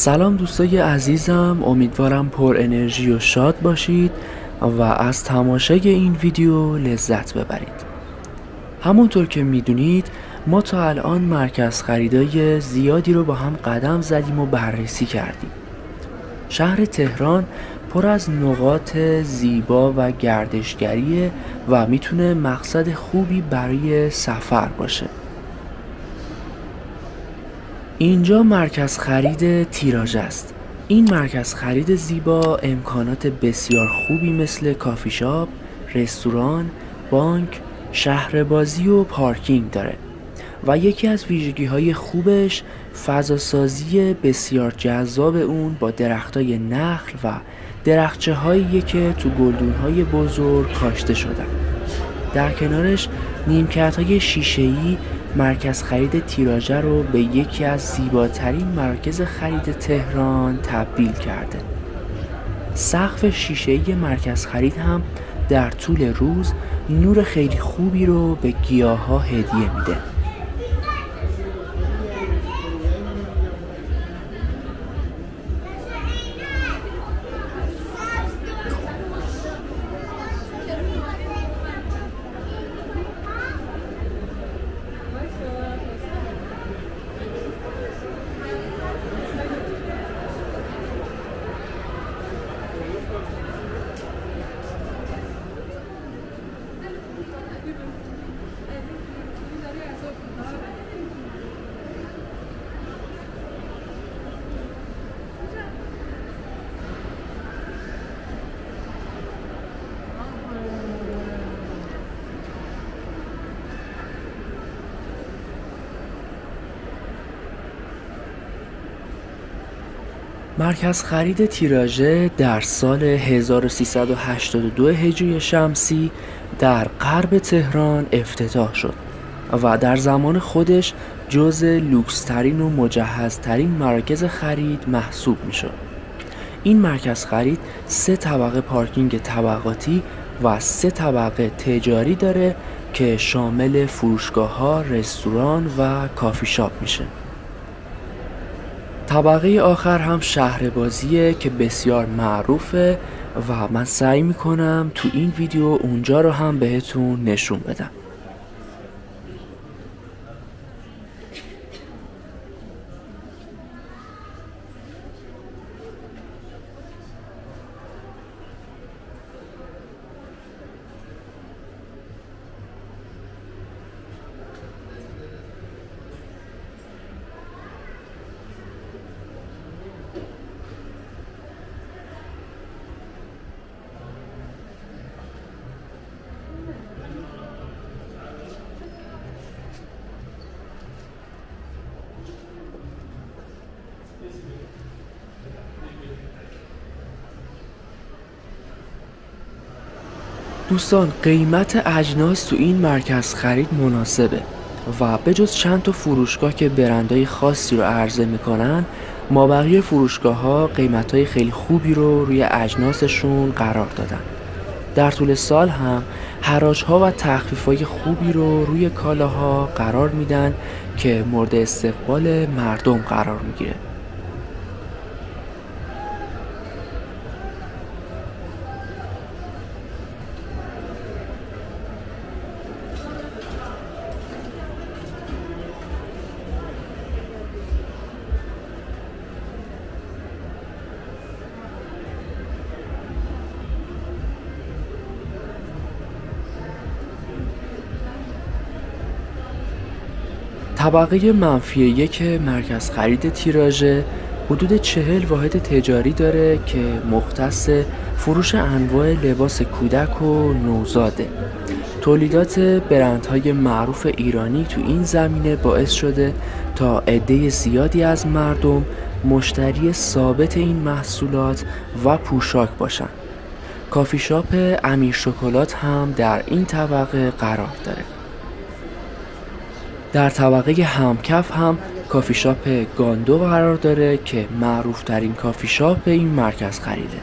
سلام دوستای عزیزم، امیدوارم پر انرژی و شاد باشید و از تماشای این ویدیو لذت ببرید. همونطور که میدونید ما تا الان مرکز خریدای زیادی رو با هم قدم زدیم و بررسی کردیم. شهر تهران پر از نقاط زیبا و گردشگریه و میتونه مقصد خوبی برای سفر باشه. اینجا مرکز خرید تیراژ است. این مرکز خرید زیبا امکانات بسیار خوبی مثل کافی شاپ، رستوران، بانک، شهربازی و پارکینگ داره و یکی از ویژگی‌های خوبش فضاسازی بسیار جذاب اون با درختای نخل و درختچه‌هایی که تو گلدون‌های بزرگ کاشته شدن. در کنارش نیمکت‌های شیشه‌ای مرکز خرید تیراژه رو به یکی از زیباترین مراکز خرید تهران تبدیل کرده. سقف شیشه‌ای مرکز خرید هم در طول روز نور خیلی خوبی رو به گیاها هدیه میده. مرکز خرید تیراژه در سال 1382 هجری شمسی در غرب تهران افتتاح شد و در زمان خودش جزء لوکس‌ترین و مجهزترین مراکز خرید محسوب می‌شد. این مرکز خرید 3 طبقه پارکینگ طبقاتی و 3 طبقه تجاری داره که شامل فروشگاه‌ها، رستوران و کافی شاپ میشه. طبقه آخر هم شهربازیه که بسیار معروفه و من سعی میکنم تو این ویدیو اونجا رو هم بهتون نشون بدم. دوستان قیمت اجناس تو این مرکز خرید مناسبه و به جز چند تا فروشگاه که برندهای خاصی رو عرضه میکنن، مابقی فروشگاه ها قیمت های خیلی خوبی رو روی اجناسشون قرار دادن. در طول سال هم حراج ها و تخفیف های خوبی رو روی کالاها قرار میدن که مورد استقبال مردم قرار میگیره. طبقه منفی 1 مرکز خرید تیراژه حدود 40 واحد تجاری داره که مختص فروش انواع لباس کودک و نوزاده. تولیدات برندهای معروف ایرانی تو این زمینه باعث شده تا عده زیادی از مردم مشتری ثابت این محصولات و پوشاک باشن. کافی شاپ امیر شکلات هم در این طبقه قرار داره. در طبقه همکف هم کافی شاپ گاندو قرار داره که معروف ترین کافی شاپ این مرکز خریده.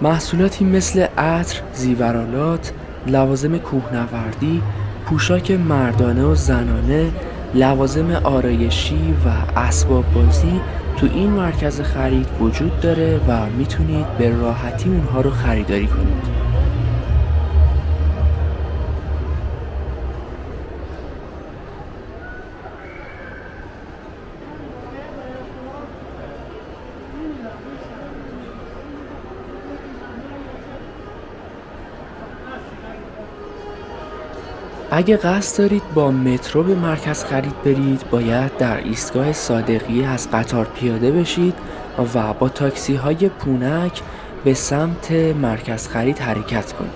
محصولاتی مثل عطر، زیورآلات، لوازم کوهنوردی، پوشاک مردانه و زنانه، لوازم آرایشی و اسباب بازی تو این مرکز خرید وجود داره و میتونید به راحتی اونها رو خریداری کنید. اگه قصد دارید با مترو به مرکز خرید برید، باید در ایستگاه صادقیه از قطار پیاده بشید و با تاکسی های پونک به سمت مرکز خرید حرکت کنید.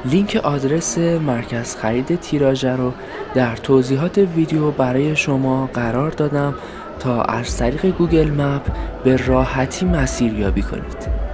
لینک آدرس مرکز خرید تیراژه رو در توضیحات ویدیو برای شما قرار دادم تا از طریق گوگل مپ به راحتی مسیریابی کنید.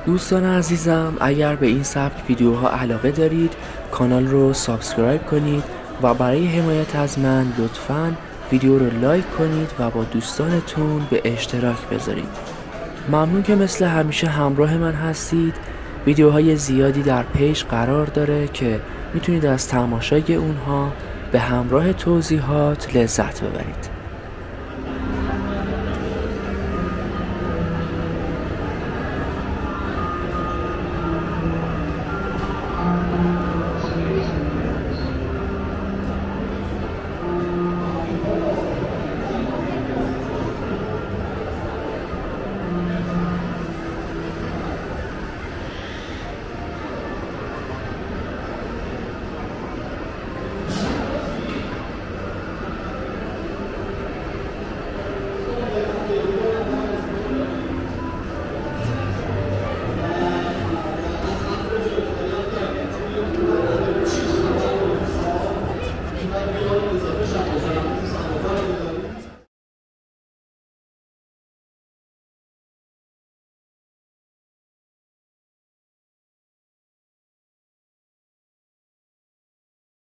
دوستان عزیزم، اگر به این سبک ویدیوها علاقه دارید کانال رو سابسکرایب کنید و برای حمایت از من لطفاً ویدیو رو لایک کنید و با دوستانتون به اشتراک بذارید. ممنون که مثل همیشه همراه من هستید. ویدیوهای زیادی در پیج قرار داره که میتونید از تماشای اونها به همراه توضیحات لذت ببرید.